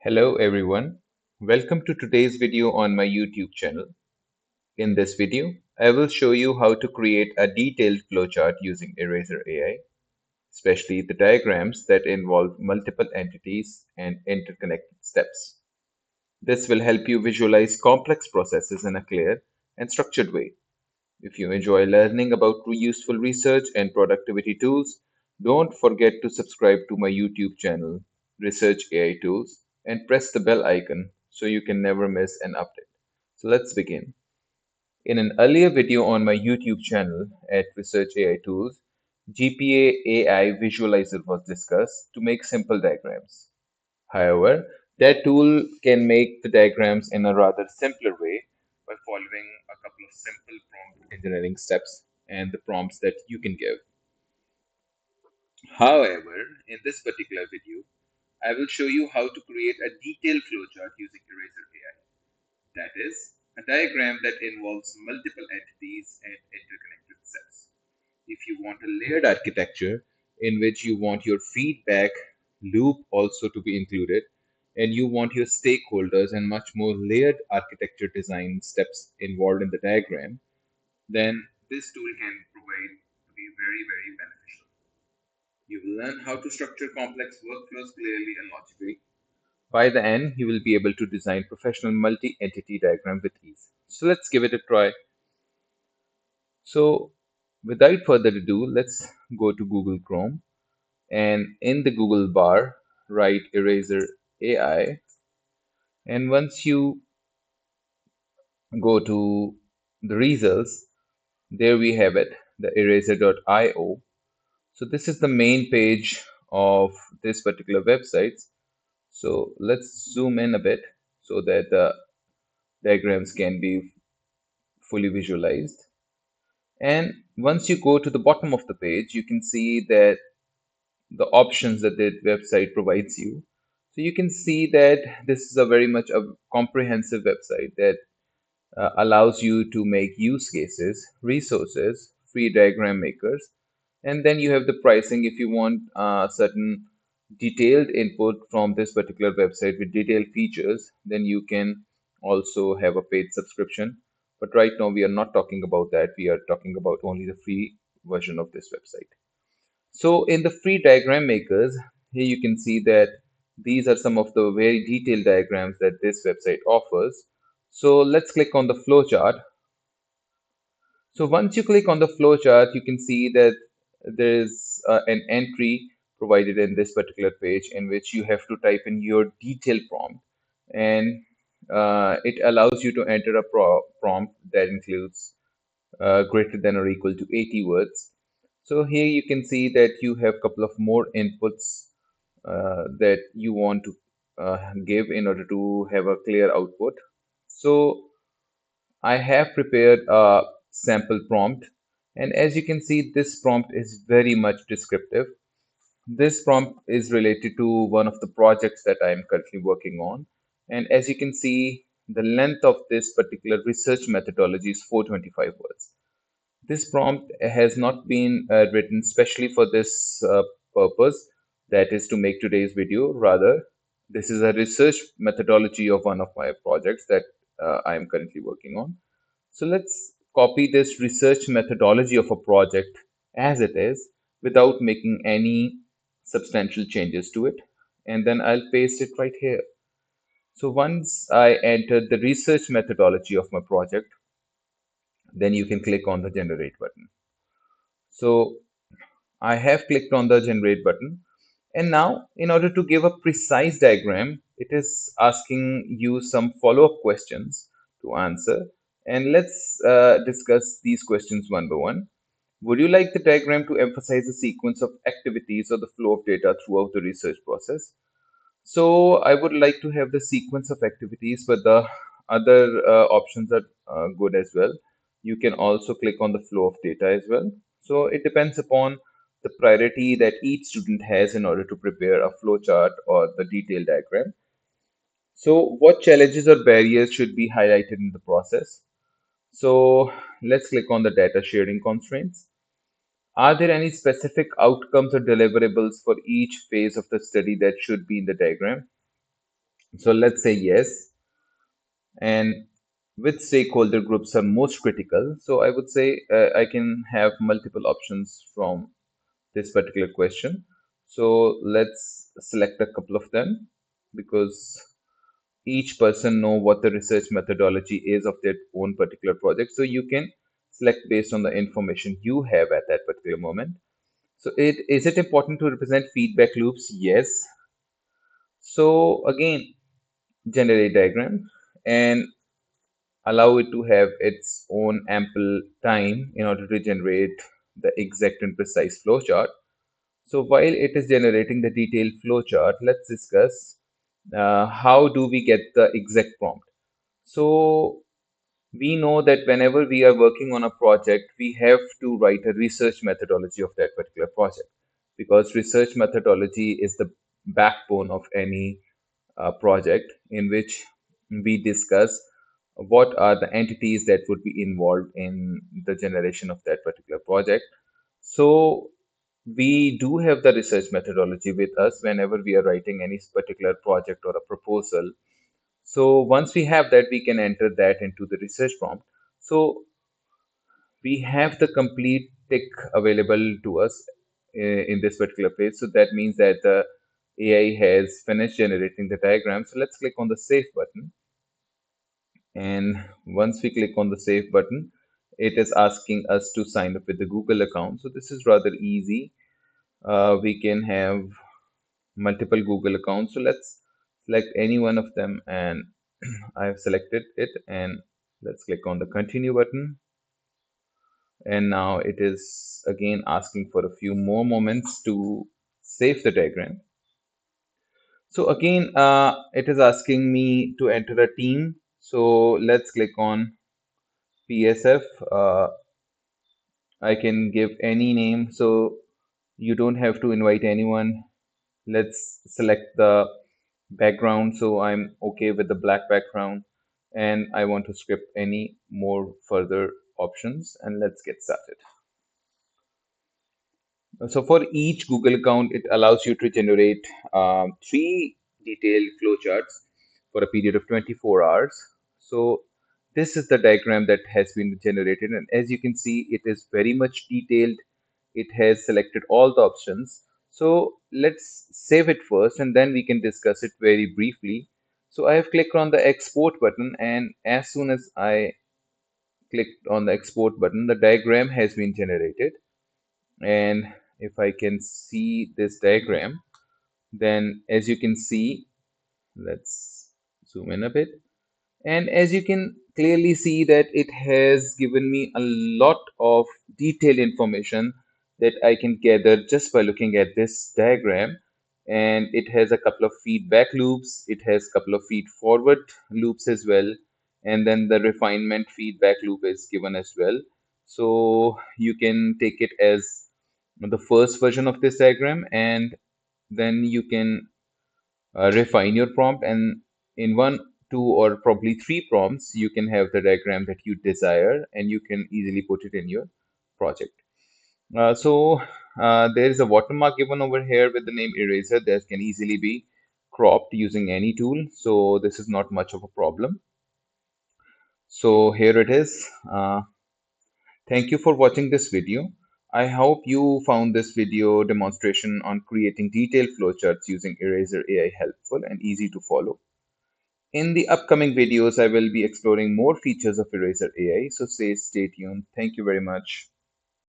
Hello everyone, welcome to today's video on my YouTube channel. In this video, I will show you how to create a detailed flowchart using Eraser AI, especially the diagrams that involve multiple entities and interconnected steps. This will help you visualize complex processes in a clear and structured way. If you enjoy learning about useful research and productivity tools, don't forget to subscribe to my YouTube channel, Research AI Tools, and press the bell icon so you can never miss an update. So let's begin. In an earlier video on my YouTube channel at Research AI Tools, GPA AI Visualizer was discussed to make simple diagrams. However, that tool can make the diagrams in a rather simpler way by following a couple of simple prompt engineering steps and the prompts that you can give. However, in this particular video, I will show you how to create a detailed flowchart using Eraser AI. That is, a diagram that involves multiple entities and interconnected steps. If you want a layered architecture in which you want your feedback loop also to be included, and you want your stakeholders and much more layered architecture design steps involved in the diagram, then this tool can provide to be very beneficial. You will learn how to structure complex workflows clearly and logically. By the end, you will be able to design professional multi-entity diagram with ease. So let's give it a try. So without further ado, let's go to Google Chrome and in the Google bar, write Eraser AI. And once you go to the results, there we have it, the eraser.io. So this is the main page of this particular website. So let's zoom in a bit so that the diagrams can be fully visualized. And once you go to the bottom of the page, you can see that the options that the website provides you. So you can see that this is a very much a comprehensive website that allows you to make use cases, resources, free diagram makers, and then you have the pricing if you want certain detailed input from this particular website with detailed features, then you can also have a paid subscription. But right now we are not talking about that. We are talking about only the free version of this website. So in the free diagram makers, here you can see that these are some of the very detailed diagrams that this website offers. So let's click on the flowchart. So once you click on the flowchart, you can see that there is an entry provided in this particular page in which you have to type in your detailed prompt. And it allows you to enter a prompt that includes greater than or equal to 80 words. So here you can see that you have a couple of more inputs that you want to give in order to have a clear output. So I have prepared a sample prompt, and as you can see, this prompt is very much descriptive. This prompt is related to one of the projects that I am currently working on. And as you can see, the length of this particular research methodology is 425 words. This prompt has not been written specially for this purpose, that is to make today's video. Rather, this is a research methodology of one of my projects that I am currently working on. So let's copy this research methodology of a project as it is without making any substantial changes to it. And then I'll paste it right here. So once I entered the research methodology of my project, then you can click on the generate button. So I have clicked on the generate button. And now, in order to give a precise diagram, it is asking you some follow-up questions to answer. And let's discuss these questions one by one. Would you like the diagram to emphasize the sequence of activities or the flow of data throughout the research process? So I would like to have the sequence of activities, but the other options are good as well. You can also click on the flow of data as well. So it depends upon the priority that each student has in order to prepare a flow chart or the detailed diagram. So what challenges or barriers should be highlighted in the process? So let's click on the data sharing constraints. Are there any specific outcomes or deliverables for each phase of the study that should be in the diagram? So let's say yes, and which stakeholder groups are most critical. So I would say I can have multiple options from this particular question. So let's select a couple of them because each person know what the research methodology is of their own particular project. So you can select based on the information you have at that particular moment. So it is it important to represent feedback loops? Yes. So again, generate diagram and allow it to have its own ample time in order to generate the exact and precise flowchart. So while it is generating the detailed flowchart, let's discuss how do we get the exact prompt. So we know that whenever we are working on a project, we have to write a research methodology of that particular project because research methodology is the backbone of any project in which we discuss what are the entities that would be involved in the generation of that particular project. So we do have the research methodology with us whenever we are writing any particular project or a proposal. So once we have that, we can enter that into the research prompt. So we have the complete tick available to us in this particular page. So that means that the AI has finished generating the diagram. So let's click on the save button. And once we click on the save button, it is asking us to sign up with the Google account. So this is rather easy. We can have multiple Google accounts. So let's select any one of them, and I've selected it, and let's click on the continue button. And now it is again asking for a few more moments to save the diagram. So again, it is asking me to enter a team. So let's click on PSF. I can give any name, so you don't have to invite anyone. Let's select the background. So I'm okay with the black background, and I want to skip any more further options, and let's get started. So for each Google account, it allows you to generate three detailed flowcharts for a period of 24 hours. So this is the diagram that has been generated, and as you can see, it is very much detailed. It has selected all the options. So let's save it first, and then we can discuss it very briefly. So I have clicked on the export button, and as soon as I clicked on the export button, the diagram has been generated. And if I can see this diagram, then as you can see, let's zoom in a bit. And as you can clearly see that it has given me a lot of detailed information that I can gather just by looking at this diagram. And it has a couple of feedback loops. It has a couple of feed forward loops as well. And then the refinement feedback loop is given as well. So you can take it as the first version of this diagram, and then you can refine your prompt, and in one, two, or probably three prompts you can have the diagram that you desire, and you can easily put it in your project. So there is a watermark given over here with the name eraser that can easily be cropped using any tool, so this is not much of a problem. So here it is. Thank you for watching this video. I hope you found this video demonstration on creating detailed flowcharts using Eraser AI helpful and easy to follow. In the upcoming videos, I will be exploring more features of Eraser AI, so stay tuned. Thank you very much.